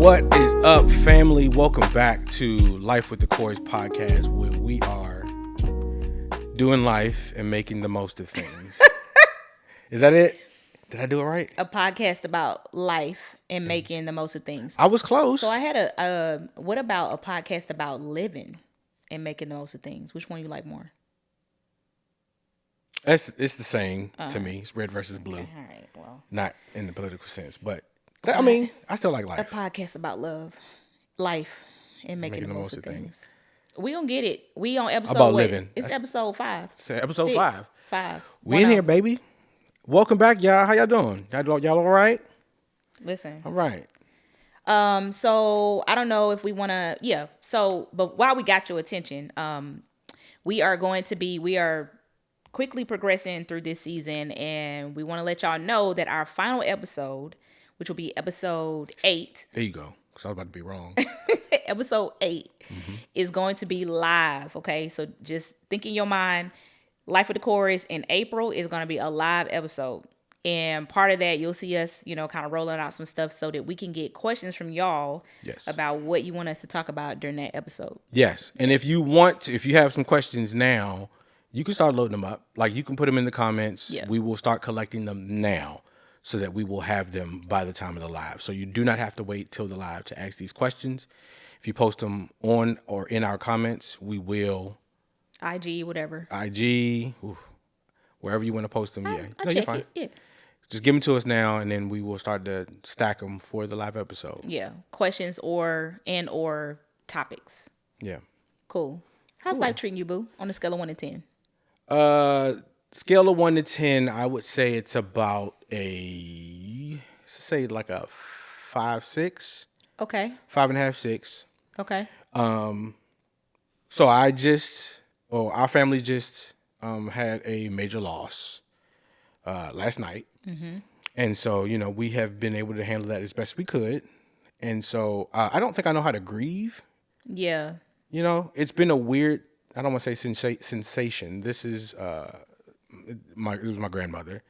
What is up, family? Welcome back to Life with the Corrys podcast, where we are doing life and making the most of things. Is that it? Did I do it right? A podcast about life and making the most of things. I was close. So I had what about a podcast about living and making the most of things? Which one you like more? It's the same to me. It's red versus blue. Okay, all right, well. Not in the political sense, but I mean, I still like A life. podcast about life, and making the most of things. We gonna get it. We on episode About what? living. It's episode 5. Episode 6, 5. 5. We in here, baby. Welcome back, y'all. How y'all doing? Y'all all right? Listen. All right. So I don't know if we want to, So, but while we got your attention, we are quickly progressing through this season, and we want to let y'all know that our final episode, which will be episode 8. There you go. Because I was about to be wrong. Episode 8 is going to be live. Okay. So just think in your mind, Life with the Corrys in April is going to be a live episode. And part of that, you'll see us, kind of rolling out some stuff so that we can get questions from y'all about what you want us to talk about during that episode. Yes. And if you have some questions now, you can start loading them up. Like, you can put them in the comments. Yeah. We will start collecting them now so that we will have them by the time of the live. So you do not have to wait till the live to ask these questions. If you post them on or in our comments, we will. IG, whatever. IG, wherever you want to post them. I'll you're check fine. it. Yeah. Just give them to us now, and then we will start to stack them for the live episode. Yeah. Questions or topics. Yeah. Cool. How's life treating you, boo, on a scale of 1 to 10? Scale of 1 to 10, I would say it's about like a 5, 6. Okay. 5.5, 6. Okay. So our family just had a major loss last night. Mm-hmm. And so, we have been able to handle that as best we could. And so I don't think I know how to grieve. Yeah. It's been a weird, I don't want to say sensation. This is it was my grandmother.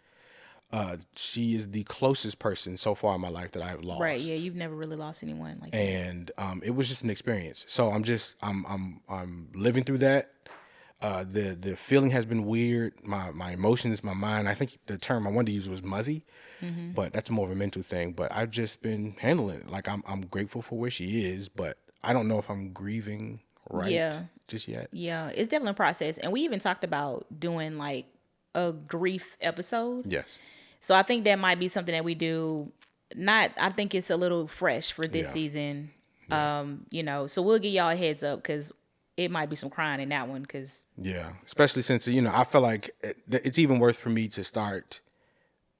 She is the closest person so far in my life that I've lost. Right. Yeah. You've never really lost anyone like that. And it was just an experience. So I'm living through that. The feeling has been weird. My emotions, my mind. I think the term I wanted to use was muzzy, but that's more of a mental thing. But I've just been handling it. Like, I'm grateful for where she is, but I don't know if I'm grieving just yet. Yeah, it's definitely a process. And we even talked about doing like a grief episode. Yes. So I think that might be something that we do. I think it's a little fresh for this season. Yeah. So we'll give y'all a heads up because it might be some crying in that one. Especially since, I feel like it's even worth for me to start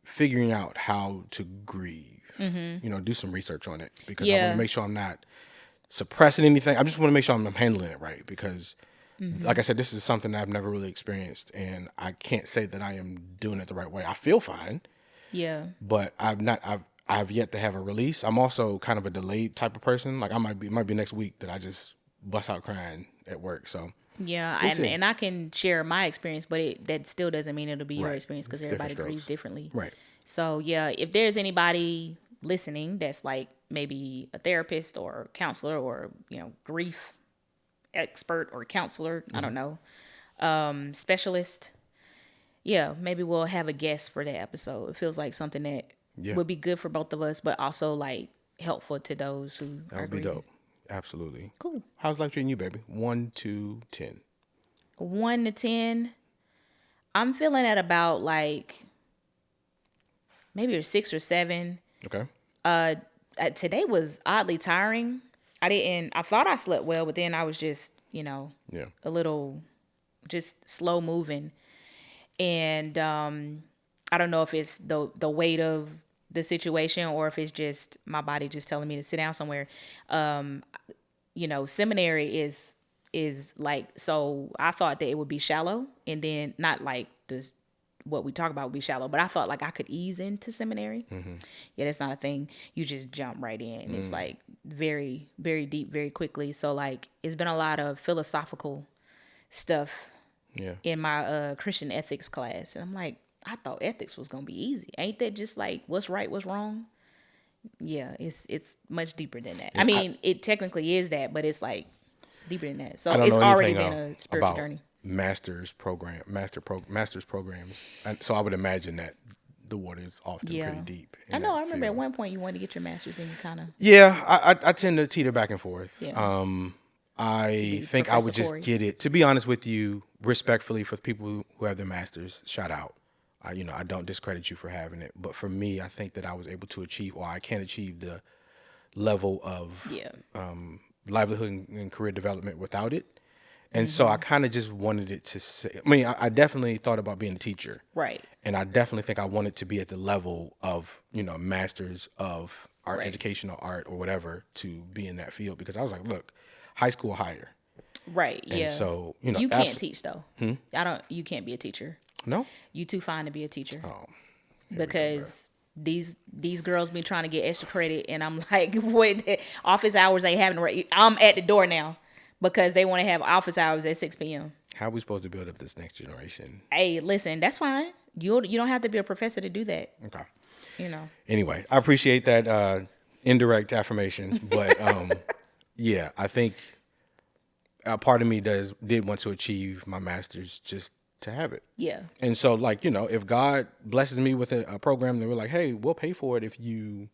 figuring out how to grieve, do some research on it because I want to make sure I'm not suppressing anything. I just want to make sure I'm handling it right because, like I said, this is something that I've never really experienced, and I can't say that I am doing it the right way. I feel fine. Yeah. But I've yet to have a release. I'm also kind of a delayed type of person. Like, it might be next week that I just bust out crying at work. So yeah, and I can share my experience, but that still doesn't mean it'll be your experience because everybody grieves differently. Right. So yeah, if there's anybody listening that's like maybe a therapist or counselor or grief expert or counselor, I don't know, specialist, maybe we'll have a guest for that episode. It feels like something that would be good for both of us, but also like helpful to those who are grieving. That would be dope. Absolutely. Cool. How's life treating you, baby? 1 to 10. 1 to 10. I'm feeling at about like maybe a 6 or 7. Okay. Today was oddly tiring. I thought I slept well, but then I was just, a little just slow moving. And I don't know if it's the weight of the situation or if it's just my body just telling me to sit down somewhere. Seminary is like, so I thought that it would be shallow, and then not like this what we talk about would be shallow, but I thought like I could ease into seminary. Yeah, that's not a thing. You just jump right in. It's like very, very deep, very quickly. So like it's been a lot of philosophical stuff in my Christian ethics class. And I'm like, I thought ethics was going to be easy. Ain't that just like what's right, what's wrong? Yeah, it's much deeper than that. I mean, it technically is that, but it's like deeper than that. So it's already been a spiritual journey. Master's programs. And so I would imagine that the water is often pretty deep. I know. I remember at one point you wanted to get your master's and you kind of. Yeah, I tend to teeter back and forth. Yeah. I think I would just get it. To be honest with you, respectfully for the people who have their masters, shout out. I don't discredit you for having it, but for me, I think that I was able to achieve, or I can achieve the level of livelihood and career development without it. And so I kind of just wanted it to say, I mean, I definitely thought about being a teacher. Right. And I definitely think I wanted to be at the level of, masters of art, educational art or whatever, to be in that field, because I was like, look, high school higher. Right. And so, you can't teach though. You can't be a teacher. No? You too fine to be a teacher. Oh. Because these girls be trying to get extra credit, and I'm like, what? Office hours ain't having right. I'm at the door now because they want to have office hours at 6 p.m. How are we supposed to build up this next generation? Hey, listen, that's fine. You don't have to be a professor to do that. Okay. Anyway, I appreciate that indirect affirmation, but yeah, I think a part of me did want to achieve my master's just to have it. Yeah. And so, like, if God blesses me with a program that we're like, hey, we'll pay for it if you,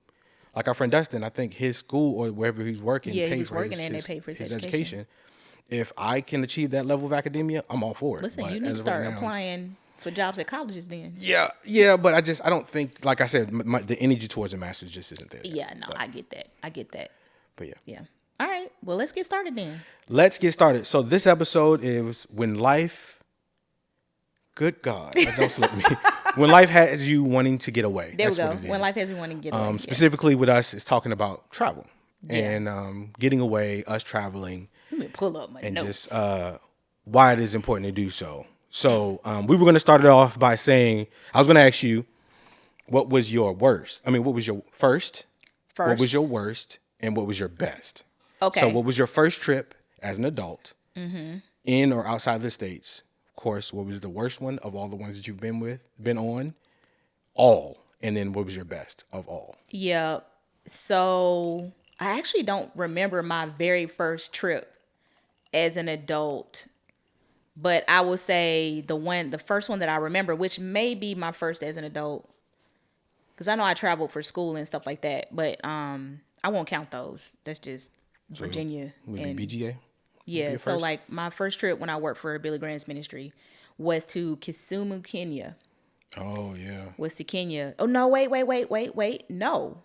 like our friend Dustin, I think his school or wherever he's working, he was working and they paid for his education. If I can achieve that level of academia, I'm all for it. Listen, you need to start applying for jobs at colleges then. Yeah, but I don't think, like I said, the energy towards the master's just isn't there. Yeah, no, but I get that. But yeah. All right, well, let's get started then. Let's get started. So this episode is when life. Good God, don't slip me. When life has you wanting to get away. There we go. When life has you wanting to get away. Specifically with us, it's talking about travel and getting away, us traveling. Let me pull up my and notes. just why it is important to do so. So we were going to start it off by saying, I was going to ask you, what was your worst? I mean, what was your first? What was your worst? And what was your best? Okay. So what was your first trip as an adult in or outside the States? Of course, what was the worst one of all the ones that you've been on? All. And then what was your best of all? Yeah. So I actually don't remember my very first trip as an adult, but I will say the first one that I remember, which may be my first as an adult, because I know I traveled for school and stuff like that, but I won't count those. That's just Virginia. Would it be BGA? Yeah, so like my first trip when I worked for Billy Graham's ministry was to Kisumu, Kenya. Oh, yeah. Was to Kenya. Oh, no, wait. No.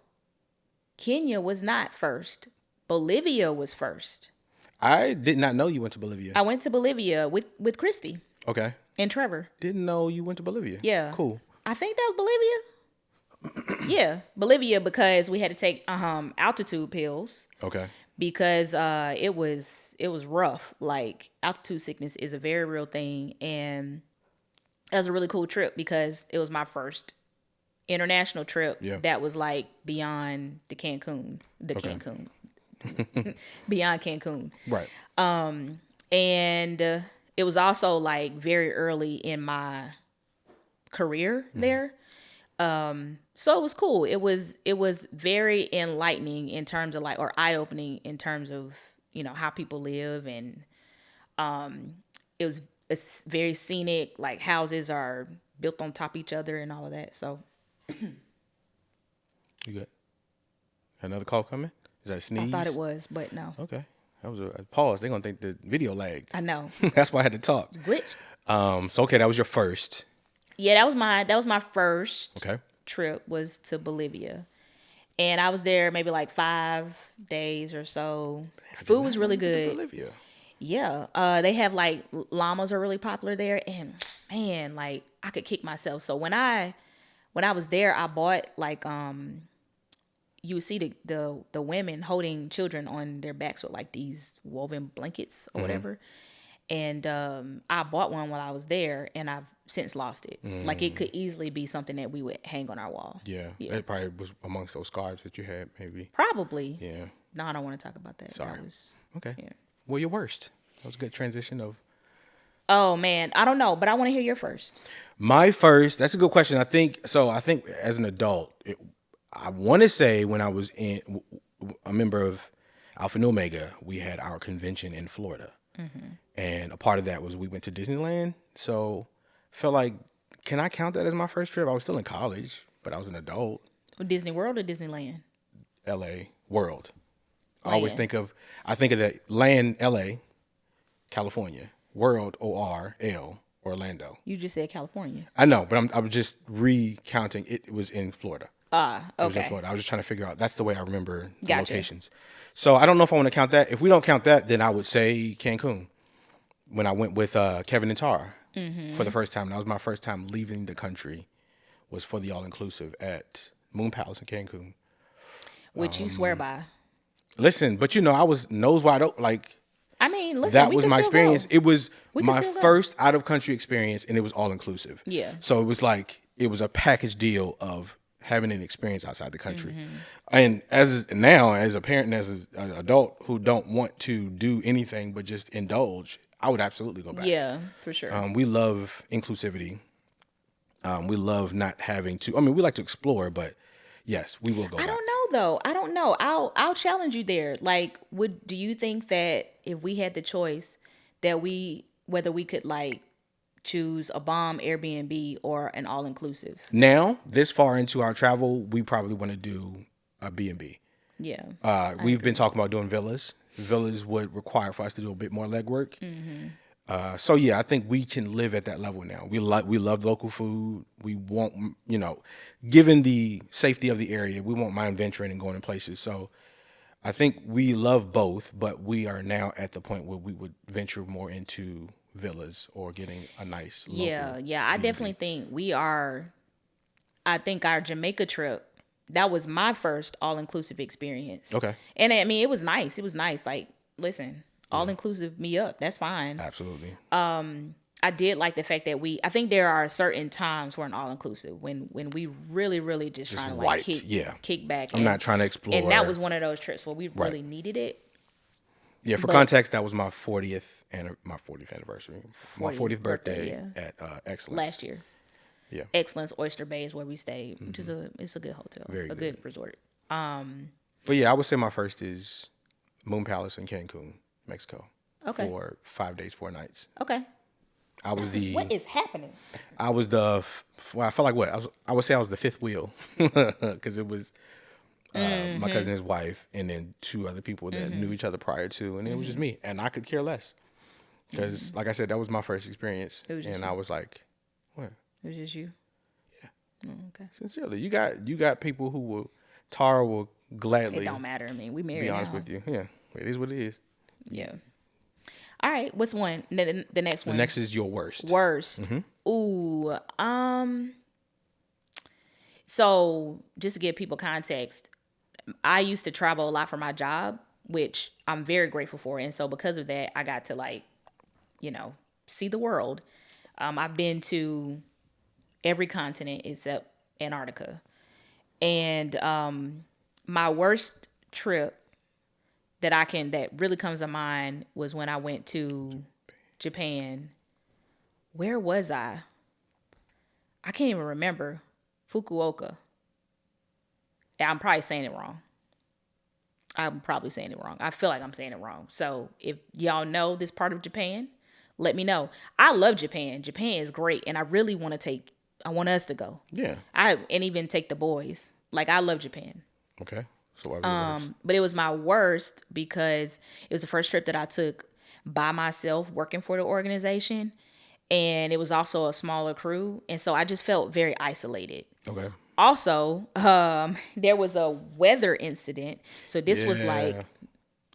Kenya was not first. Bolivia was first. I did not know you went to Bolivia. I went to Bolivia with Christy. Okay. And Trevor. Didn't know you went to Bolivia. Yeah. Cool. I think that was Bolivia. Yeah, Bolivia, because we had to take altitude pills. Okay. Because it was rough. Like, altitude sickness is a very real thing, and it was a really cool trip because it was my first international trip that was like beyond Cancun, beyond Cancun. Right. And it was also like very early in my career there. So it was cool. It was very enlightening in terms of or eye-opening in terms of, how people live. And it's very scenic, like houses are built on top of each other and all of that. So. You got another call coming? Is that a sneeze? I thought it was, but no. Okay. That was a pause. They're going to think the video lagged. I know. That's why I had to talk. Glitched. So, okay, that was your first. Yeah, that was my first trip, was to Bolivia. And I was there maybe like 5 days or so. Food was really good. Bolivia. Yeah. They have like llamas are really popular there. And man, like I could kick myself. So when I was there, I bought like you would see the women holding children on their backs with like these woven blankets or whatever. And I bought one while I was there, and I've since lost it. Like, it could easily be something that we would hang on our wall. Yeah. It probably was amongst those scarves that you had, maybe. Probably. Yeah. No, I don't want to talk about that. Sorry. Okay. Yeah. Well, your worst. That was a good transition of... Oh, man. I don't know, but I want to hear your first. My first, that's a good question. I think as an adult, I want to say when I was a member of Alpha Nu Omega, we had our convention in Florida. And a part of that was we went to Disneyland. So felt like, can I count that as my first trip? I was still in college, but I was an adult. Disney World or Disneyland? LA World. Land. I think of the land, LA, California, World, ORL, Orlando. You just said California. I know, but I was just recounting. It was in Florida. Okay. It was in Florida. I was just trying to figure out. That's the way I remember the locations. So I don't know if I want to count that. If we don't count that, then I would say Cancun. When I went with Kevin and Tara for the first time. That was my first time leaving the country. Was for the all-inclusive at Moon Palace in Cancun. Which you swear by. Listen, but I was nose wide open. Like, I mean, listen, that was my experience. Go. It was my first out-of-country experience, and it was all-inclusive. Yeah. So it was like, it was a package deal of having an experience outside the country. And as a parent and as an adult who don't want to do anything but just indulge, I would absolutely go back. Yeah, for sure. We love inclusivity. We love not having to. I mean, we like to explore, but yes, we will go back. I don't know though. I don't know. I'll challenge you there. Like, do you think that if we had the choice, that whether we could like choose a bomb Airbnb or an all inclusive? Now, this far into our travel, we probably want to do a B&B. Yeah. We've been talking about doing villas. Villas would require for us to do a bit more legwork. So yeah, I think we can live at that level now. We love local food. We won't, given the safety of the area, we won't mind venturing and going to places. So I think we love both, but we are now at the point where we would venture more into villas or getting a nice local Yeah. I definitely think we are. I think our Jamaica trip, that was my first all-inclusive experience. Okay. And I mean, it was nice. Like, listen, all-inclusive me up. That's fine. Absolutely. I did like the fact that I think there are certain times for an all-inclusive when we really, really just trying to like kick back. I'm not trying to explore. And that was one of those trips where we really needed it. Yeah, for context, that was my 40th anniversary. My 40th birthday at Excellence. Last year. Yeah. Excellence Oyster Bay is where we stayed, which is it's a good hotel. Very good. Good resort. But yeah, I would say my first is Moon Palace in Cancun, Mexico. Okay. For 5 days, 4 nights. Okay. I was What is happening? I was I felt like what? I would say I was the fifth wheel because it was my cousin and his wife and then 2 other people that knew each other prior to, and it was just me, and I could care less because, like I said, that was my first experience, and I was like, what? It was just you? Yeah. Oh, okay. Sincerely, you got people who Tara will gladly. It don't matter. I mean, we married. Be honest with you. Yeah, it is what it is. Yeah. All right. What's one? The next one. The next is your worst. Worst. Ooh. So just to give people context, I used to travel a lot for my job, which I'm very grateful for, and so because of that, I got to see the world. I've been to every continent except Antarctica. And my worst trip that really comes to mind was when I went to Japan. Where was I? I can't even remember. Fukuoka. I'm probably saying it wrong. I feel like I'm saying it wrong. So if y'all know this part of Japan, let me know. I love Japan. Japan is great, and I really want us to go. Yeah. And even take the boys. Like, I love Japan. Okay. So what was your worst? But it was my worst because it was the first trip that I took by myself working for the organization, and it was also a smaller crew, and so I just felt very isolated. Okay. Also, there was a weather incident. So this was like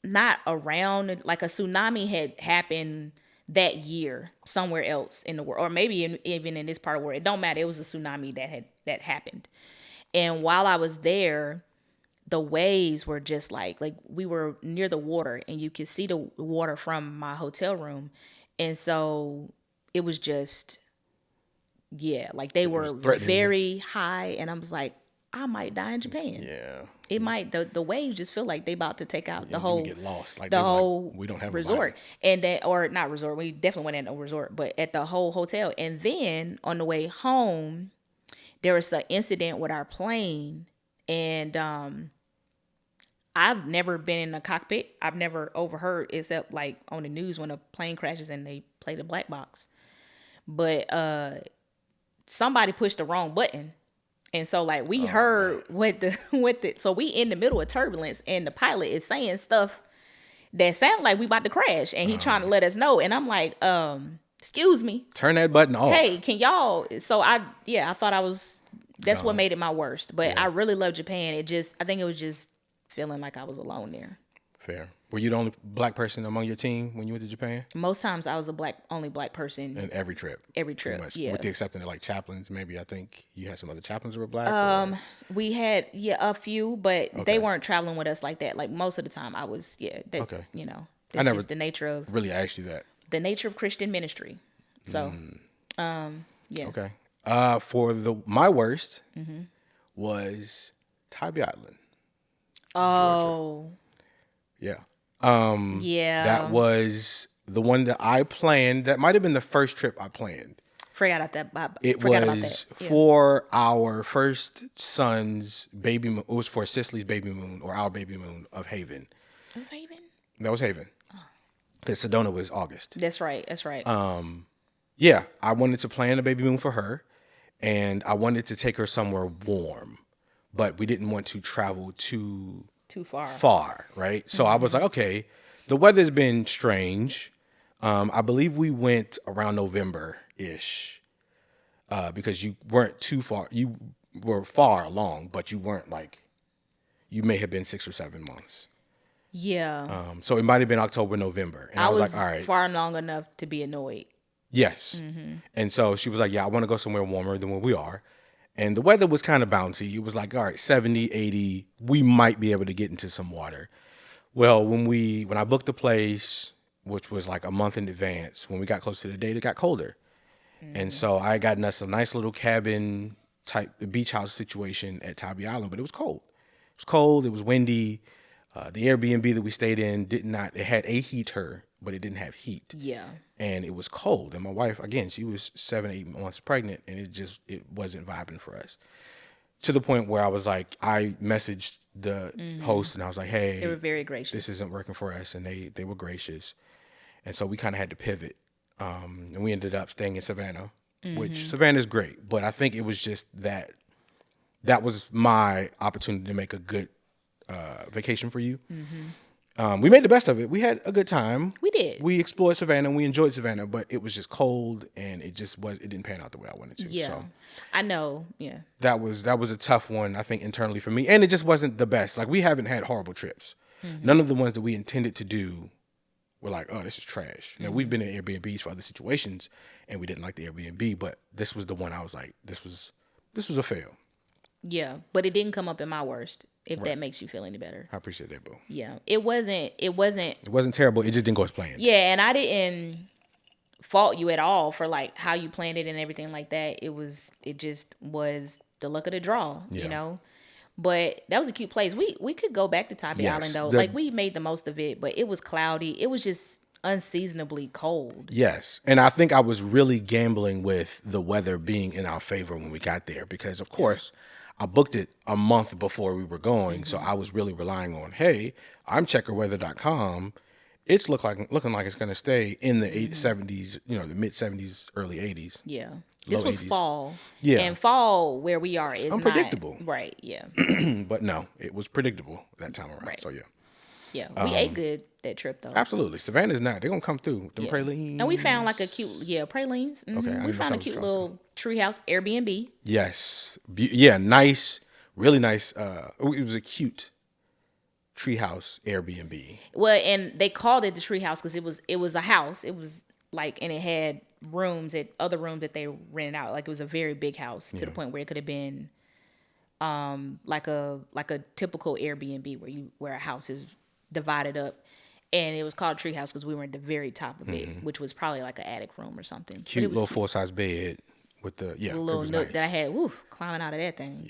not around, like a tsunami had happened that year somewhere else in the world, or maybe even in this part of the world. It don't matter. It was a tsunami that happened. And while I was there, the waves were just like we were near the water and you could see the water from my hotel room. And so it was just, like they were very high. And I was like, I might die in Japan. Yeah. It might, the waves just feel like they about to take out the whole, get lost. Like the whole we don't have resort. And that, or not resort, we definitely went at a resort, but at the whole hotel. And then on the way home, there was an incident with our plane And I've never been in a cockpit. I've never overheard, except like on the news when a plane crashes and they play the black box. But somebody pushed the wrong button. And so like we heard what the so we in the middle of turbulence and the pilot is saying stuff that sound like we about to crash and he trying to let us know. And I'm like, excuse me. Turn that button off. Hey, can y'all? So I thought that's what made it my worst. But I really love Japan. I think it was just feeling like I was alone there. Fair. Were you the only black person among your team when you went to Japan? Most times I was only black person. In every trip? Every trip, yeah. With the exception of like chaplains, maybe I think you had some other chaplains who were black? We had, a few, but they weren't traveling with us like that. Like most of the time I was, okay. You know, it's just the nature of... Really asked you that. The nature of Christian ministry. So, yeah. Okay. For my worst was Tybee Island. Oh. Georgia. Yeah. Yeah. That was the one that I planned. That might have been the first trip I planned. Forgot about that. It was for our first son's baby moon. It was for Cicely's baby moon or our baby moon of Haven. It was Haven? That was Haven. Because Sedona was August. That's right. Yeah. I wanted to plan a baby moon for her. And I wanted to take her somewhere warm. But we didn't want to travel too far, right? So I was like, okay, the weather's been strange. I believe we went around November-ish because you weren't too far. You were far along, but you weren't like, you may have been 6 or 7 months. Yeah. So it might have been October, November. And I was like, all right. Far long enough to be annoyed. Yes. And so she was like, yeah, I want to go somewhere warmer than where we are. And the weather was kind of bouncy. It was like, all right, 70, 80, we might be able to get into some water. Well, when I booked the place, which was like a month in advance, when we got close to the date, it got colder. And so I got us a nice little cabin type beach house situation at Tybee Island, but it was cold. It was cold. It was windy. The Airbnb that we stayed in it had a heater, but it didn't have heat. Yeah. And it was cold. And my wife, again, she was 7, 8 months pregnant, and it wasn't vibing for us. To the point where I was like, I messaged the host and I was like, hey, they were very gracious. This isn't working for us. And they were gracious. And so we kind of had to pivot. And we ended up staying in Savannah, which Savannah is great. But I think it was just that was my opportunity to make a good vacation for you. We made the best of it. We had a good time. We did. We explored Savannah. We enjoyed Savannah, but it was just cold, and it didn't pan out the way I wanted to. Yeah, so I know. Yeah, that was a tough one, I think, internally for me, and it just wasn't the best. Like, we haven't had horrible trips. None of the ones that we intended to do were like, oh, this is trash. Now, we've been in Airbnbs for other situations, and we didn't like the Airbnb, but this was the one I was like, this was a fail. Yeah, but it didn't come up in my worst. If that makes you feel any better. I appreciate that, boo. Yeah. It wasn't terrible. It just didn't go as planned. Yeah, and I didn't fault you at all for like how you planned it and everything like that. It just was the luck of the draw, you know. But that was a cute place. We could go back to Tybee Island though. Like, we made the most of it, but it was cloudy. It was just unseasonably cold. Yes. And I think I was really gambling with the weather being in our favor when we got there because, of course, I booked it a month before we were going, so I was really relying on, hey, I'm checkerweather.com. It's looking like it's going to stay in the 70s, the mid 70s, early 80s. Yeah. This was 80s. Fall. Yeah. And fall where we are is unpredictable. Not, right, yeah. But no, it was predictable that time around. Right. So yeah. Yeah. We ate good that trip though. Absolutely. Savannah's not. They're gonna come through. Them pralines. And we found like a cute pralines. Okay. We found a cute little treehouse Airbnb. Yes. Nice. Really nice. It was a cute treehouse Airbnb. Well, and they called it the treehouse because it was a house. It was like, and it had other rooms that they rented out. Like, it was a very big house to the point where it could have been like a typical Airbnb where a house is divided up. And it was called treehouse because we were at the very top of it, which was probably like an attic room or something. Cute little full-size bed with the little nook nice. That I had climbing out of that thing.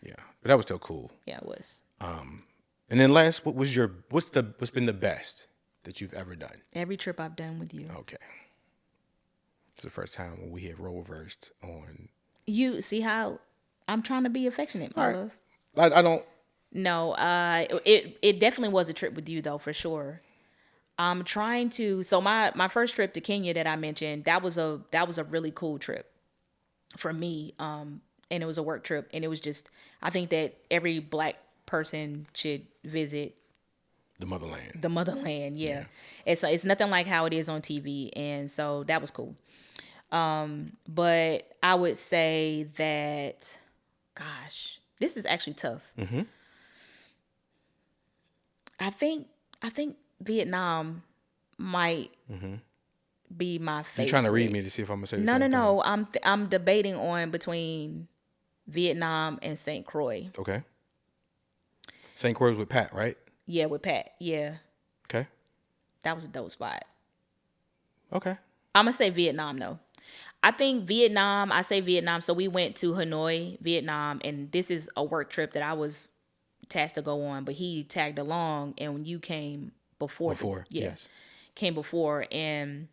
Yeah, but that was still cool. Yeah, it was. And then last, what's been the best that you've ever done? Every trip I've done with you. Okay, it's the first time when we have role reversed on. You see how I'm trying to be affectionate, my love. I don't. No, it definitely was a trip with you though, for sure. I'm trying to. So my first trip to Kenya that I mentioned, that was a really cool trip for me. And it was a work trip, and it was just, I think that every Black person should visit the motherland. The motherland, yeah. It's nothing like how it is on TV, and so that was cool. But I would say that, gosh, this is actually tough. Mm-hmm. I think Vietnam might be my favorite. You're trying to read me to see if I'm gonna say the same thing. No. I'm debating on between Vietnam and St. Croix. Okay. St. Croix was with Pat, right? Yeah, with Pat. Yeah. Okay. That was a dope spot. Okay. I'm gonna say Vietnam though. I think Vietnam. I say Vietnam. So we went to Hanoi, Vietnam, and this is a work trip that I was tasked to go on, but he tagged along, and when you came before. Yes. Came before, and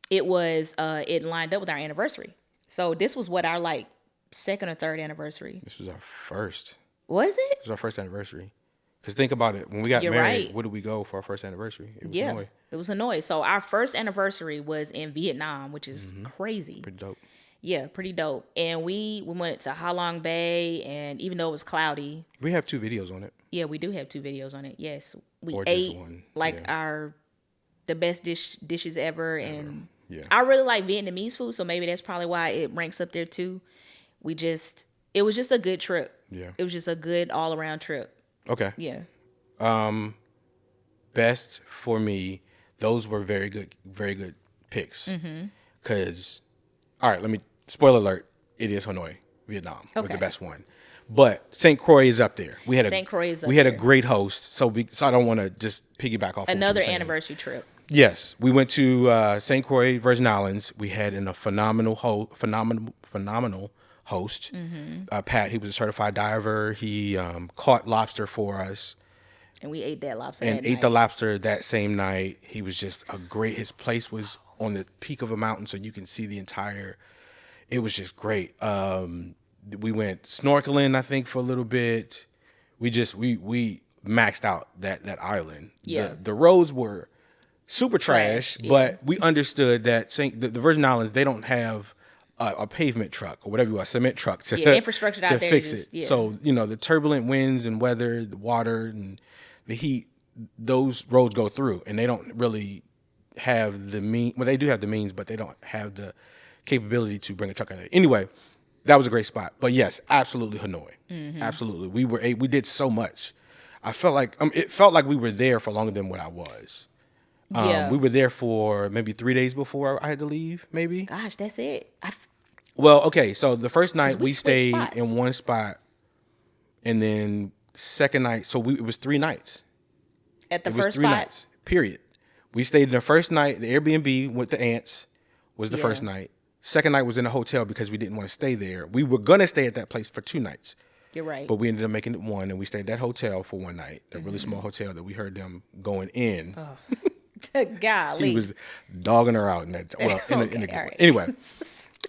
it was it lined up with our anniversary. So this was what, our like second or third anniversary. This was our first. Was it? This was our first anniversary. Because think about it, when we got married, where did we go for our first anniversary? It was Hanoi. It was Hanoi. So our first anniversary was in Vietnam, which is crazy. Pretty dope. Yeah, pretty dope. And we went to Ha Long Bay, and even though it was cloudy, we have 2 videos on it. Yeah, we do have 2 videos on it. Yes, we or ate just one. the best dishes ever, and yeah. I really like Vietnamese food, so maybe that's probably why it ranks up there too. It was just a good trip. Yeah, it was just a good all around trip. Okay. Yeah. Best for me, those were very good picks. Because, all right, let me, spoiler alert, it is Hanoi, Vietnam was the best one. But St. Croix is up there. We had a great host, so I don't want to just piggyback off another anniversary trip. Yes, we went to St. Croix, Virgin Islands. We had a phenomenal host. Pat, he was a certified diver. He caught lobster for us. And we ate that lobster and ate the lobster that same night. He was just his place was on the peak of a mountain, so you can see the entire, it was just great. We went snorkeling, I think, for a little bit. We maxed out that island. Yeah. The roads were super trash, but we understood that the Virgin Islands, they don't have a pavement truck or whatever you want, a cement truck to infrastructure out there fix it. Yeah. So, the turbulent winds and weather, the water and the heat, those roads go through, and they don't really have the means. Well, they do have the means, but they don't have the capability to bring a truck out there. Anyway, that was a great spot. But yes, absolutely Hanoi. Absolutely. We did so much. I felt like it felt like we were there for longer than what I was. We were there for maybe 3 days before I had to leave, maybe. Gosh, that's it. Well, okay, so the first night we stayed in one spot, and then second night, so it was 3 nights. At the first spot? Nights, period. We stayed in the first night, the Airbnb with the aunts was the first night. Second night was in a hotel because we didn't want to stay there. We were going to stay at that place for 2 nights. You're right. But we ended up making it 1, and we stayed at that hotel for 1 night, that really small hotel that we heard them going in. Oh. Golly. He was dogging her out in that. Well, anyway.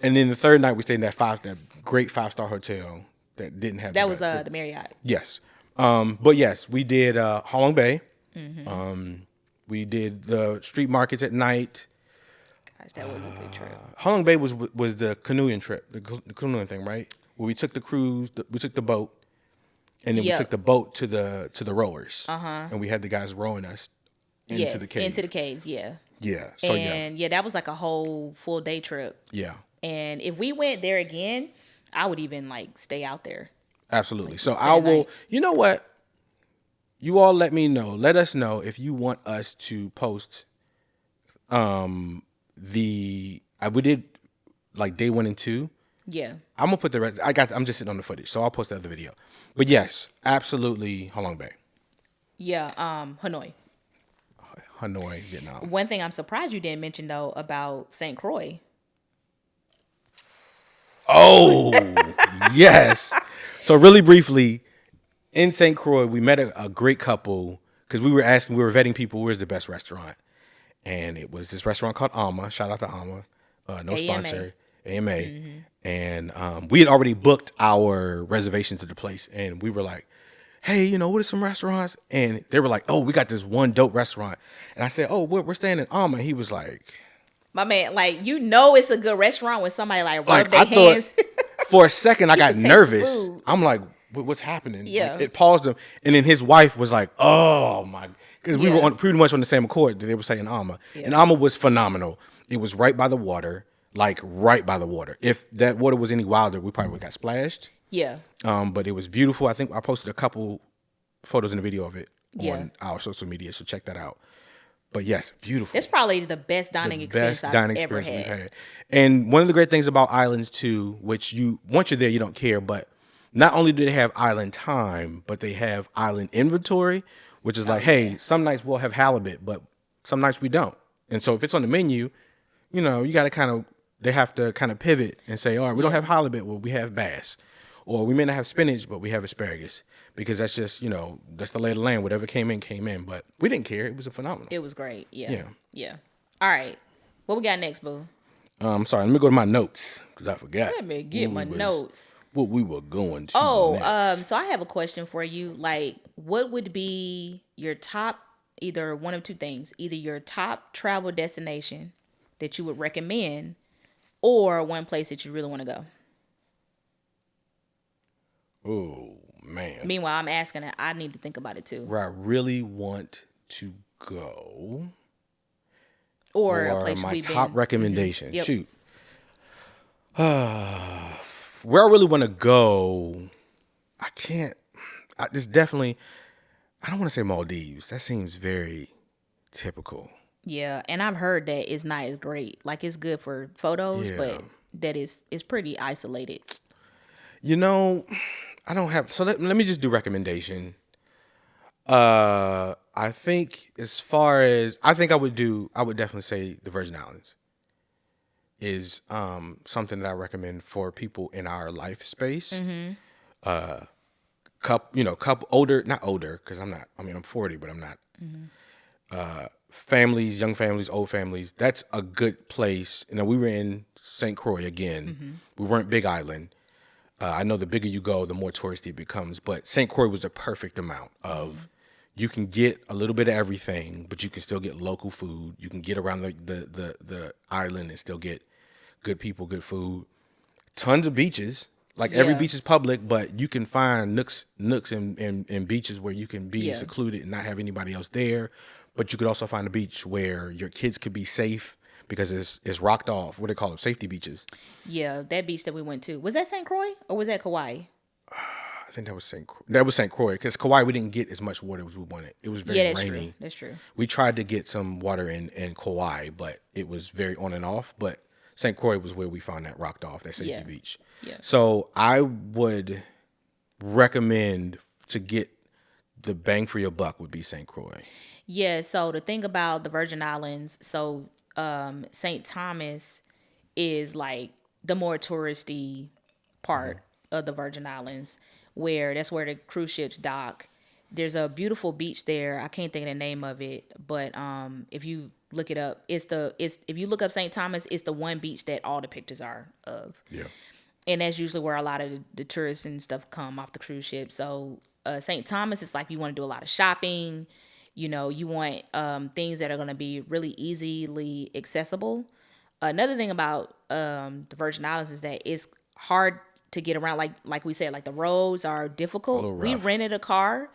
And then the third night we stayed in that great 5-star hotel that didn't have. That was the Marriott. Yes, but yes, we did Ha Long Bay. We did the street markets at night. Gosh, that was a good trip. Ha Long Bay was the canoeing trip, the canoeing thing, right? Where we took the cruise, we took the boat, and then we took the boat to the rowers, and we had the guys rowing us into the cave. Into the caves, yeah. Yeah. So that was like a whole full day trip. Yeah. And if we went there again, I would even stay out there. Absolutely. So I will. You know what? You all let me know. Let us know if you want us to post. We did day 1 and 2. Yeah. I'm gonna put the rest. I'm just sitting on the footage, so I'll post the other video. But yes, absolutely, Ha Long Bay. Yeah. Hanoi, Vietnam. One thing I'm surprised you didn't mention though about St. Croix. Oh, yes. So really briefly, in St. Croix, we met a great couple because we were vetting people, where's the best restaurant? And it was this restaurant called Alma. Shout out to Alma. No sponsor. AMA. And we had already booked our reservations to the place, and we were like, hey, you know, what are some restaurants? And they were like, oh, we got this one dope restaurant. And I said, oh, we're staying in Alma. He was like, my man, like, you know, it's a good restaurant when somebody like rub their hands. For a second, I got nervous. I'm like, what's happening? Yeah. Like, it paused him. And then his wife was like, oh my, because we were pretty much on the same accord that they were saying Alma. Yeah. And Alma was phenomenal. It was right by the water, like right by the water. If that water was any wilder, we probably would have got splashed. Yeah. But it was beautiful. I think I posted a couple photos and a video of it on our social media, so check that out. But yes, beautiful. It's probably the best dining experience I've ever had. We've had. And one of the great things about islands too, which once you're there, you don't care, but not only do they have island time, but they have island inventory, which is hey, some nights we'll have halibut, but some nights we don't. And so if it's on the menu, you know, you got to they have to kind of pivot and say, all right, we don't have halibut, well, we have bass. Or we may not have spinach, but we have asparagus. Because that's just, you know, that's the lay of the land. Whatever came in. But we didn't care. It was a phenomenal. It was great. Yeah. All right. What we got next, boo? Sorry. Let me go to my notes because I forgot. Let me get my notes. What we were going to next. So I have a question for you. Like, what would be your top, either one of two things, either your top travel destination that you would recommend or one place that you really want to go? Oh, man. Meanwhile, I'm asking it. I need to think about it too. Where I really want to go. Or a place my we've top been. recommendation. Mm-hmm. Yep. Shoot. Where I really want to go, I can't. I don't want to say Maldives. That seems very typical. Yeah, and I've heard that it's not as great. Like, it's good for photos, but that it's pretty isolated. You know, I don't have. So let me just do recommendation. I think I would definitely say the Virgin Islands is something that I recommend for people in our life space. Mm-hmm. Couple older, not older, because I'm 40, but I'm not. Mm-hmm. Families, young families, old families. That's a good place. You know, we were in St. Croix again. Mm-hmm. We weren't Big Island. I know the bigger you go, the more touristy it becomes. But St. Croix was the perfect amount of you can get a little bit of everything, but you can still get local food. You can get around the island and still get good people, good food. Tons of beaches. Like every beach is public, but you can find nooks and beaches where you can be secluded and not have anybody else there. But you could also find a beach where your kids could be safe. Because it's rocked off. What do they call it? Safety beaches. Yeah, that beach that we went to. Was that St. Croix or was that Kauai? I think that was St. Croix. Because Kauai, we didn't get as much water as we wanted. It was very rainy. True. That's true. We tried to get some water in Kauai, but it was very on and off. But St. Croix was where we found that rocked off, that safety beach. Yeah. So I would recommend to get the bang for your buck would be St. Croix. Yeah, so the thing about the Virgin Islands, St. Thomas is like the more touristy part of the Virgin Islands, that's where the cruise ships dock. There's a beautiful beach there. I can't think of the name of it, but if you look it up, if you look up St. Thomas, it's the one beach that all the pictures are of. Yeah. And that's usually where a lot of the tourists and stuff come off the cruise ship. So St. Thomas is like you want to do a lot of shopping. You know, you want things that are going to be really easily accessible. Another thing about the Virgin Islands is that it's hard to get around. Like we said, like the roads are difficult. We rented a car,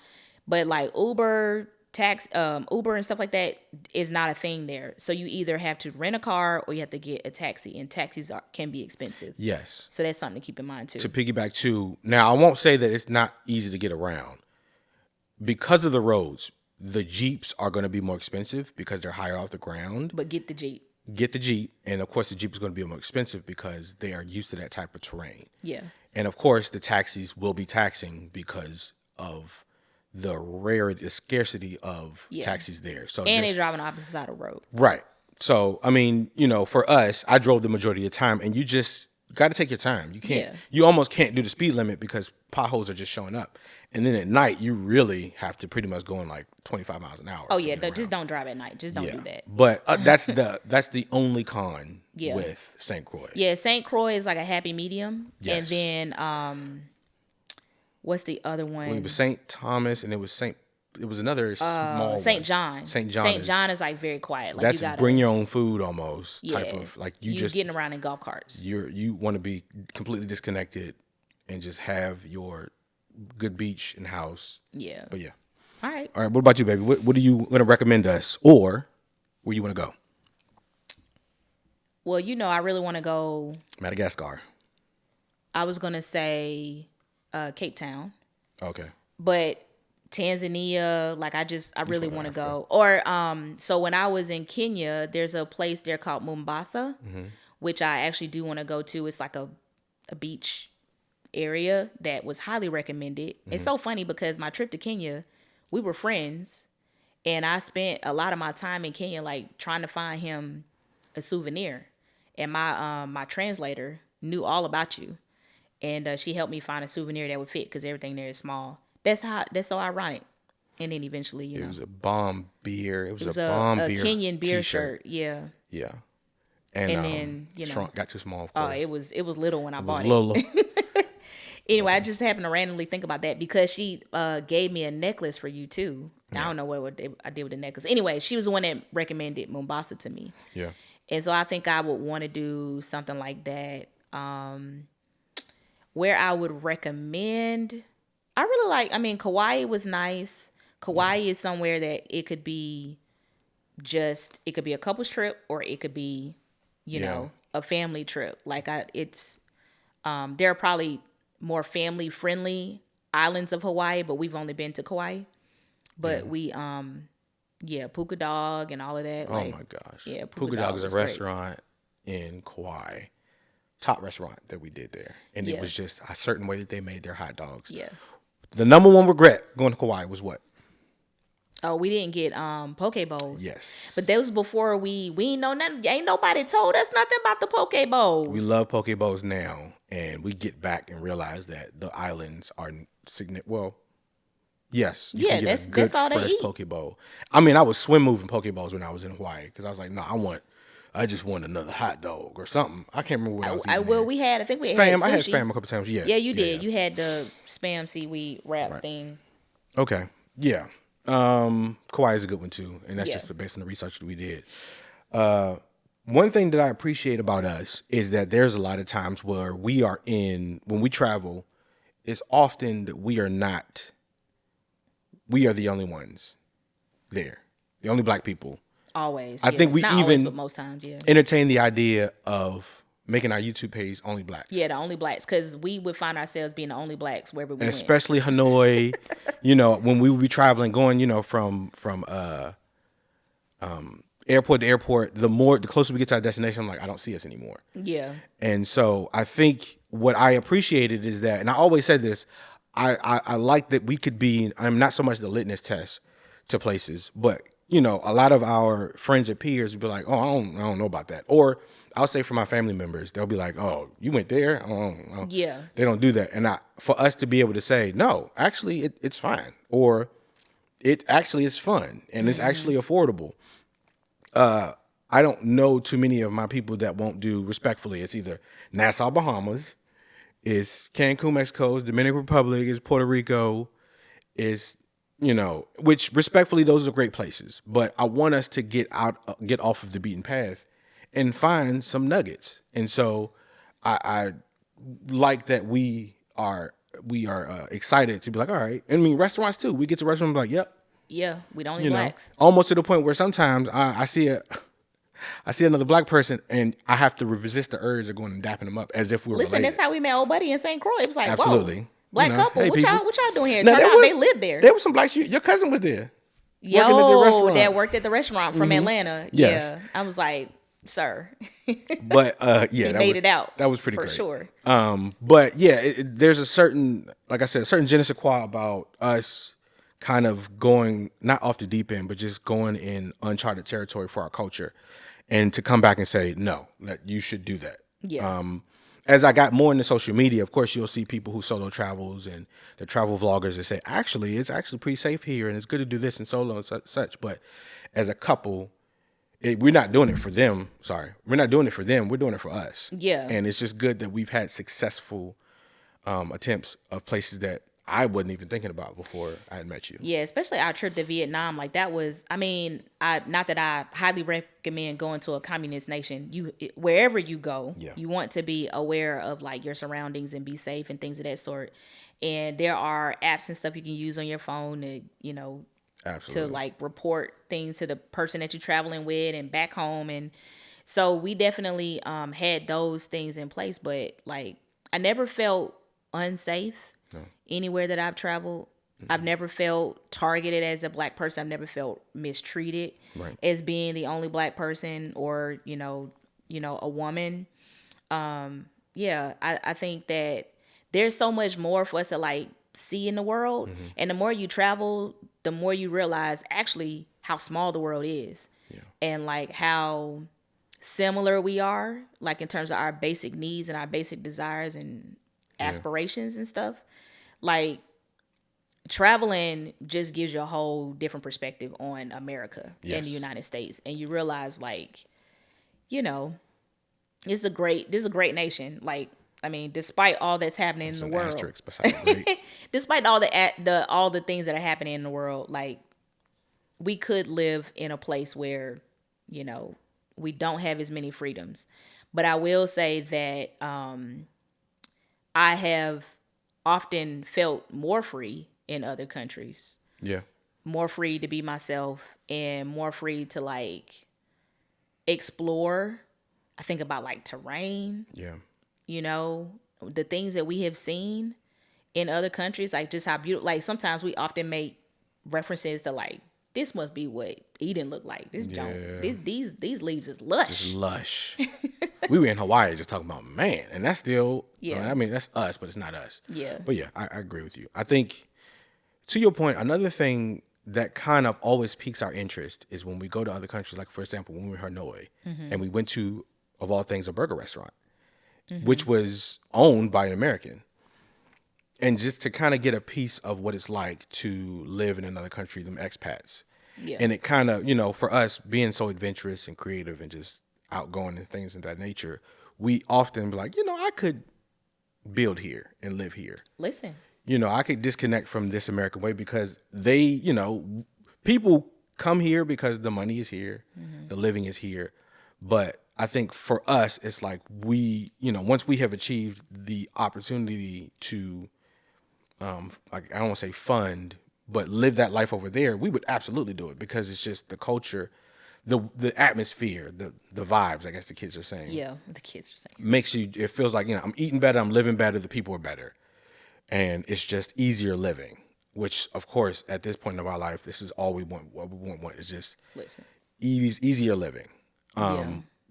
but like Uber and stuff like that is not a thing there. So you either have to rent a car or you have to get a taxi, and taxis can be expensive. Yes. So that's something to keep in mind too. To piggyback too. Now, I won't say that it's not easy to get around because of the roads. The Jeeps are going to be more expensive because they're higher off the ground. But get the Jeep. And of course the Jeep is going to be more expensive because they are used to that type of terrain. Yeah. And of course the taxis will be taxing because of the scarcity of taxis there. So they drive on the opposite side of the road. Right. So, I mean, you know, for us, I drove the majority of the time, and you just got to take your time. You can't. You almost can't do the speed limit because potholes are just showing up. And then at night, you really have to pretty much go in like 25 miles an hour. Oh yeah, just don't drive at night. Just don't do that. But that's the only con with St. Croix. Yeah, St. Croix is like a happy medium. Yes. And then what's the other one? Well, it was St. Thomas, and it was another small St. John. St. John. St. John is like very quiet. Like that's you gotta, bring your own food almost type of like you just getting around in golf carts. You want to be completely disconnected and just have your good beach and house. Yeah. But yeah. All right. What about you, baby? What do you want to recommend us, or where you want to go? Well, I really want to go Madagascar. I was gonna say Cape Town. Okay. But Tanzania, like I really want to go. Or so when I was in Kenya, there's a place there called Mombasa, which I actually do want to go to. It's like a beach area that was highly recommended. It's so funny because my trip to Kenya, we were friends, and I spent a lot of my time in Kenya like trying to find him a souvenir, and my translator knew all about you, and she helped me find a souvenir that would fit because everything there is small. That's so ironic. And then eventually, it was a bomb beer. It was a bomb beer Kenyan beer t-shirt. shirt. Yeah. Yeah. And then shrunk, got too small. Of course. Oh, it was little when I bought it. Anyway, I just happened to randomly think about that because she gave me a necklace for you too. Yeah. I don't know what I did with the necklace. Anyway, she was the one that recommended Mombasa to me. Yeah. And so I think I would want to do something like that. Where I would recommend, I really like, Kauai was nice. Kauai is somewhere that it could be a couple's trip, or it could be, a family trip. Like there are probably more family friendly islands of Hawaii, but we've only been to Kauai. But we, Puka Dog and all of that. Oh my gosh. Yeah. Puka Dog is a restaurant in Kauai. Top restaurant that we did there. And it was just a certain way that they made their hot dogs. Yeah. The number one regret going to Kauai was what? Oh, we didn't get poke bowls. Yes. But that was before we ain't know nothing. Ain't nobody told us nothing about the poke bowls. We love poke bowls now, and we get back and realize that the islands are significant. Well, yes. You can get a good that's all they fresh eat. poke bowl. I was swim moving poke bowls when I was in Hawaii because I was like, no, I just want another hot dog or something. I can't remember what I was eating. I think we spam. had sushi. I had spam a couple times. Yeah. Yeah, you did. Yeah. You had the spam seaweed wrap thing. Okay. Yeah. Kauai is a good one too, and that's just based on the research that we did. One thing that I appreciate about us is that there's a lot of times where when we travel, it's often that we are the only ones there, the only black people. Always. I think we Not even always, but most times, entertain the idea of making our YouTube page only blacks. Yeah, the only blacks, because we would find ourselves being the only blacks wherever we went. Especially Hanoi, when we would be traveling, going, from airport to airport, the closer we get to our destination, I'm like, I don't see us anymore. Yeah. And so I think what I appreciated is that, and I always said this, I like that we could be, I'm not so much the litmus test to places, but a lot of our friends or peers would be like, oh, I don't know about that. Or I'll say for my family members, they'll be like, oh, you went there? Oh. Yeah. They don't do that. And for us to be able to say, no, actually it's fine. Or it actually is fun and it's actually affordable. I don't know too many of my people that won't do, respectfully, it's either Nassau, Bahamas, it's Cancun, Mexico, it's Dominican Republic, it's Puerto Rico, it's which respectfully, those are great places. But I want us to get off of the beaten path and find some nuggets. And so I like that we are excited to be like, all right. And restaurants too. We get to restaurants and be like, yep. Yeah, we don't need blacks. Almost to the point where sometimes I see another black person and I have to resist the urge of going and dapping them up as if we're related. That's how we met old buddy in St. Croix. It was like, absolutely. Whoa. Black couple, hey, what y'all doing here? Now, Turned out they lived there. There was some blacks. Your cousin was there. That worked at the restaurant from Atlanta. Yes. Yeah, I was like, sir. But he made it out. That was pretty for great. Sure. But yeah, there's a certain, like I said, a certain je ne sais quoi about us kind of going not off the deep end, but just going in uncharted territory for our culture, and to come back and say no, that you should do that. Yeah. as I got more into social media, of course, you'll see people who solo travels and the travel vloggers that say, actually, it's actually pretty safe here and it's good to do this and solo and such. But as a couple, we're not doing it for them. Sorry. We're not doing it for them. We're doing it for us. Yeah. And it's just good that we've had successful attempts of places that I wasn't even thinking about before I had met you. Yeah, especially our trip to Vietnam. Like that was, I mean, not that I highly recommend going to a communist nation. Wherever you go, you want to be aware of like your surroundings and be safe and things of that sort. And there are apps and stuff you can use on your phone to, Absolutely. to like report things to the person that you're traveling with and back home. And so we definitely had those things in place. But like, I never felt unsafe. No. Anywhere that I've traveled. Mm-hmm. I've never felt targeted as a Black person. I've never felt mistreated as being the only Black person or, a woman. I think that there's so much more for us to like see in the world. Mm-hmm. And the more you travel, the more you realize actually how small the world is. Yeah. And like how similar we are, like in terms of our basic needs and our basic desires and aspirations and stuff. Like traveling just gives you a whole different perspective on America and the United States. And you realize like, this is a great nation. Like, I mean, despite all that's happening in the world, despite all the things that are happening in the world, like we could live in a place where, we don't have as many freedoms. But I will say that I have often felt more free in other countries. Yeah. More free to be myself and more free to like explore. I think about like terrain. Yeah. The things that we have seen in other countries, like just how beautiful, like sometimes we often make references to like, this must be what Eden looked like. These leaves is lush. Just lush. We were in Hawaii just talking about man, and that's still. I mean, that's us, but it's not us. Yeah. But yeah, I agree with you. I think to your point, another thing that kind of always piques our interest is when we go to other countries. Like for example, when we were in Hanoi, and we went to, of all things, a burger restaurant, which was owned by an American. And just to kind of get a piece of what it's like to live in another country, them expats. Yeah. And it kind of, for us being so adventurous and creative and just outgoing and things of that nature, we often be like, I could build here and live here. Listen. I could disconnect from this American way because they, people come here because the money is here, the living is here. But I think for us, it's like we, once we have achieved the opportunity to, like I don't want to say fund, but live that life over there, we would absolutely do it because it's just the culture, the atmosphere, the vibes, I guess the kids are saying. Yeah, the kids are saying. Makes you, it feels like, I'm eating better, I'm living better, the people are better. And it's just easier living, which of course, at this point of our life, this is all we want. What we want is just easier living.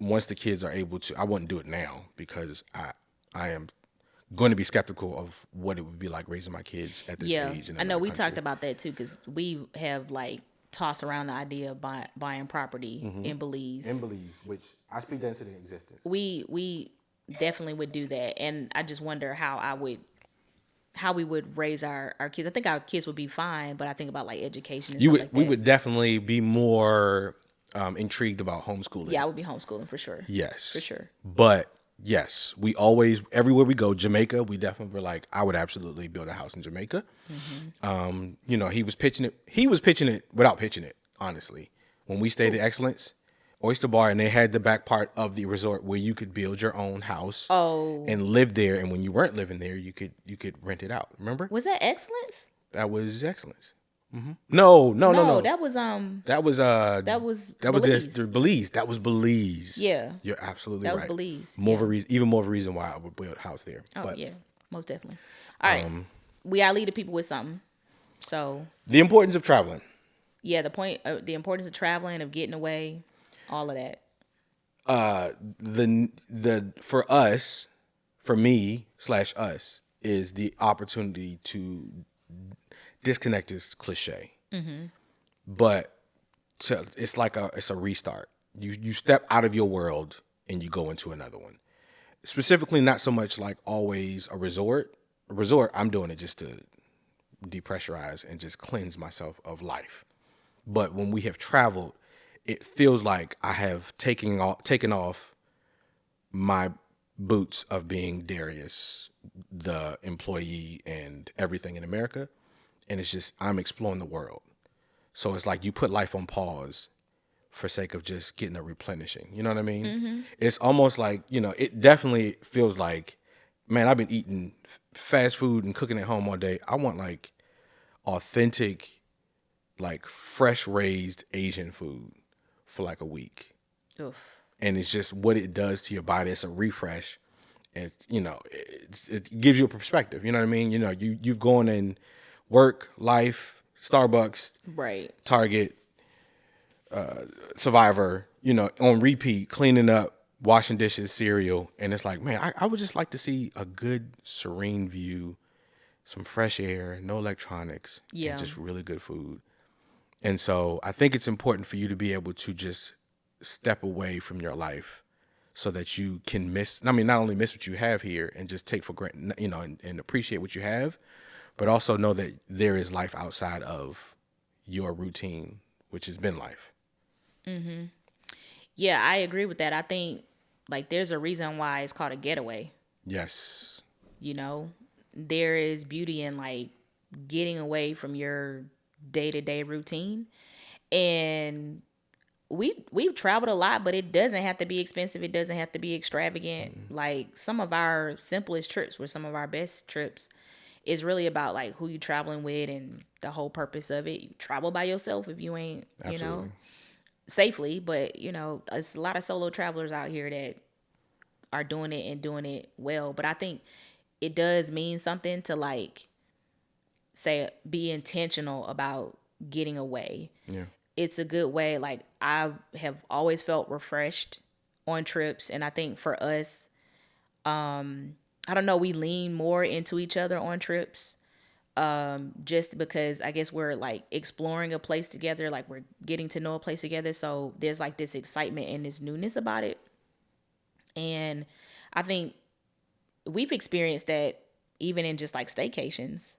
Once the kids are able to, I wouldn't do it now because I am going to be skeptical of what it would be like raising my kids at this age. I know we talked about that too because we have like tossed around the idea of buying property in Belize. In Belize, which I speak that into existence. We definitely would do that, and I just wonder how we would raise our kids. I think our kids would be fine, but I think about like education. And we would definitely be more intrigued about homeschooling. Yeah, I would be homeschooling for sure. Yes, for sure. But yes, we always, everywhere we go, Jamaica, we definitely were like, I would absolutely build a house in Jamaica. He was pitching it without pitching it, honestly. When we stayed at Excellence Oyster Bar, and they had the back part of the resort where you could build your own house and live there. And when you weren't living there, you could rent it out. Remember? Was that Excellence? That was Excellence. No. That was Belize. That was Belize. Yeah, you're absolutely right. That was Belize. Even more of a reason why I would build a house there. Oh, but, yeah, most definitely. All right, we gotta lead the people with something. So the importance of traveling. Yeah, the importance of traveling, of getting away, all of that. For me / us, is the opportunity to disconnect is cliche, but it's a restart. You step out of your world and you go into another one. specifically not so much like always a resort. A resort, I'm doing it just to depressurize and just cleanse myself of life. But when we have traveled, it feels like I have taken off my boots of being Darius, the employee and everything in America. And it's just, I'm exploring the world. So it's like you put life on pause for sake of just getting a replenishing. You know what I mean? Mm-hmm. It's almost like, it definitely feels like, man, I've been eating fast food and cooking at home all day. I want like authentic, like fresh raised Asian food for like a week. Oof. And it's just what it does to your body. It's a refresh. It's, it gives you a perspective. You know what I mean? You've gone in work, life, Starbucks, right, Target, Survivor, on repeat, cleaning up, washing dishes, cereal. And it's like, man, I would just like to see a good, serene view, some fresh air, no electronics, and just really good food. And so I think it's important for you to be able to just step away from your life so that you can not only miss what you have here and just take for granted, and appreciate what you have, but also know that there is life outside of your routine, which has been life. Mm-hmm. Yeah, I agree with that. I think like there's a reason why it's called a getaway. Yes. There is beauty in like getting away from your day-to-day routine. And we've traveled a lot, but it doesn't have to be expensive. It doesn't have to be extravagant. Mm-hmm. Like some of our simplest trips were some of our best trips. It's really about like who you traveling with and the whole purpose of it. You travel by yourself if you ain't, Absolutely. Safely, but there's a lot of solo travelers out here that are doing it and doing it well. But I think it does mean something to like say be intentional about getting away. Yeah. It's a good way. Like I have always felt refreshed on trips, and I think for us, I don't know, we lean more into each other on trips. Just because I guess we're like exploring a place together, like we're getting to know a place together. So there's like this excitement and this newness about it. And I think we've experienced that even in just like staycations.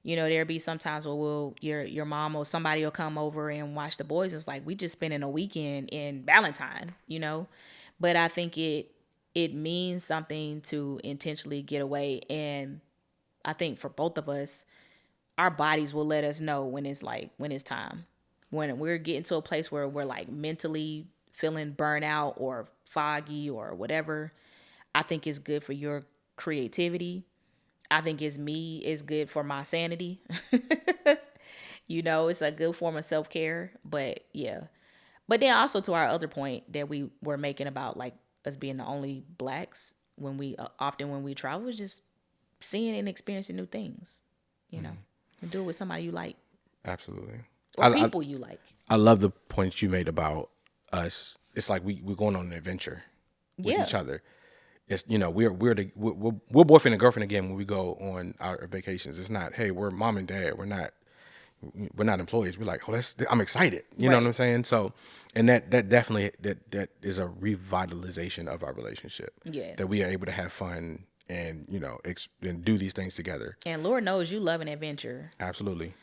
There'll be sometimes where your mom or somebody will come over and watch the boys. It's like we just spending a weekend in Valentine, But I think it means something to intentionally get away. And I think for both of us, our bodies will let us know when it's time. When we're getting to a place where we're like mentally feeling burnout or foggy or whatever, I think it's good for your creativity. I think it's good for my sanity. It's a good form of self-care, but yeah. But then also to our other point that we were making about like us being the only blacks when we travel is just seeing and experiencing new things, and do it with somebody you like. Absolutely. Or people you like. I love the point you made about us. It's like we're going on an adventure with each other. It's we're boyfriend and girlfriend again when we go on our vacations. It's not, hey, we're mom and dad. We're not employees. We're like, I'm excited. You know what I'm saying? So, and that definitely that is a revitalization of our relationship. Yeah. That we are able to have fun and and do these things together. And Lord knows you love an adventure. Absolutely.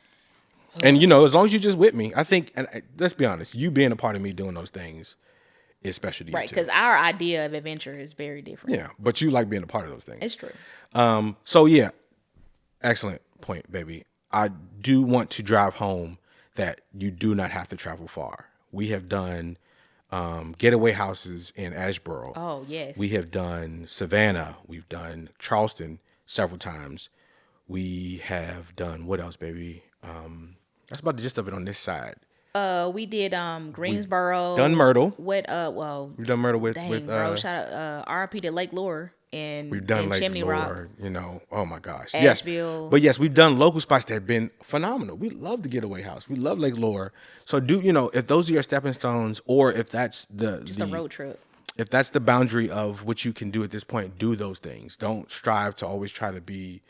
And as long as you're just with me, I think, and let's be honest, you being a part of me doing those things is special to you, right? Because our idea of adventure is very different. Yeah, but you like being a part of those things. It's true. So yeah, excellent point, baby. I do want to drive home that you do not have to travel far. We have done getaway houses in Asheboro. Oh, yes. We have done Savannah. We've done Charleston several times. We have done, what else, baby? That's about the gist of it on this side. We did Greensboro. We've done Myrtle. We've done Myrtle with bro, shout out RIP to Lake Lure and we've done Lake Chimney Lure, Rock. Oh my gosh. Asheville. Yes. But yes, we've done local spots that have been phenomenal. We love the getaway house. We love Lake Lure. So if those are your stepping stones, or if that's the road trip. If that's the boundary of what you can do at this point, do those things. Don't strive to always try to be,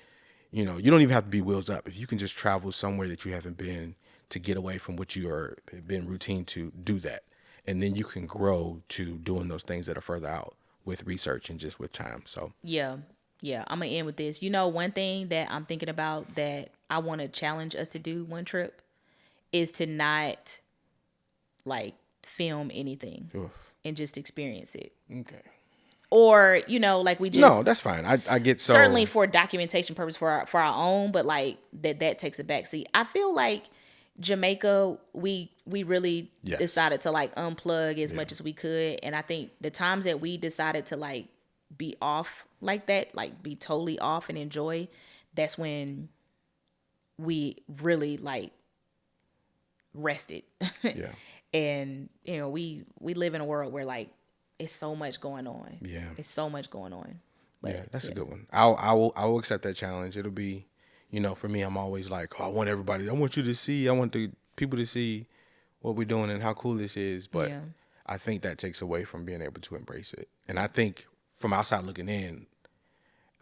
you don't even have to be wheels up. If you can just travel somewhere that you haven't been to get away from what you are been routine to, do that. And then you can grow to doing those things that are further out with research and just with time. So yeah, I'm gonna end with this. One thing that I'm thinking about that I want to challenge us to do one trip is to not like film anything and just experience it. Okay. Or like we just no, that's fine. I get so certainly for documentation purpose for our own, but like that takes a backseat. I feel like Jamaica, we really decided to like unplug as much as we could, and I think the times that we decided to like be off like that, like be totally off and enjoy, that's when we really like rested. Yeah. And we live in a world where like it's so much going on. Yeah. It's so much going on. But, yeah, that's a good one. I will accept that challenge. It'll be, for me, I'm always like, I want you to see, I want the people to see what we're doing and how cool this is. But I think that takes away from being able to embrace it. And I think from outside looking in,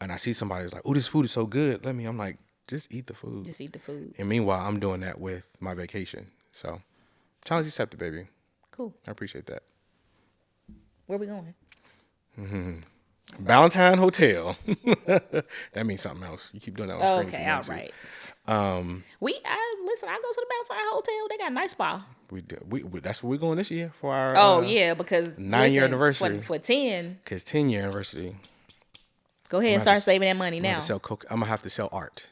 and I see somebody who's like, oh, this food is so good. I'm like, just eat the food. Just eat the food. And meanwhile, I'm doing that with my vacation. So, challenge accepted, baby. Cool. I appreciate that. Where we going? Valentine Hotel. That means something else. You keep doing that on screen. Okay, all right. Listen, I go to the Valentine Hotel. They got a nice spa. We do. We that's where we're going this year for our. Because 9-year anniversary. For 10. Because 10-year anniversary. Go ahead and start saving that money now. I'm gonna have to sell art.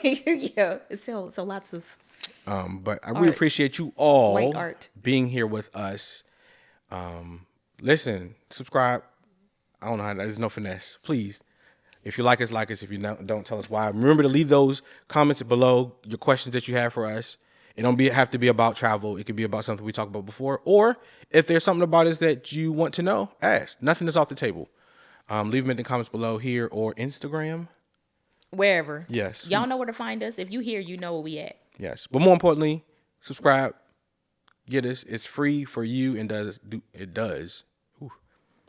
Yeah, so lots of. But I really appreciate you all White art. being here with us. Listen, subscribe. I don't know how. There's no finesse. Please, if you like us, like us. If you don't, tell us why. Remember to leave those comments below. Your questions that you have for us. It don't have to be about travel. It could be about something we talked about before, or if there's something about us that you want to know, ask. Nothing is off the table. Leave them in the comments below here or Instagram. Wherever. Yes. Y'all know where to find us. If you here, you know where we at. Yes. But more importantly, subscribe. Get us. It's free for you and it does. Ooh.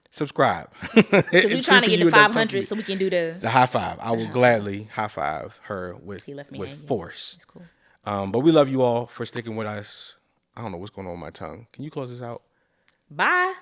Subscribe. Because we're trying to get to 500 so we can do the high five. I will gladly high five her with force. That's cool. But we love you all for sticking with us. I don't know what's going on with my tongue. Can you close this out? Bye.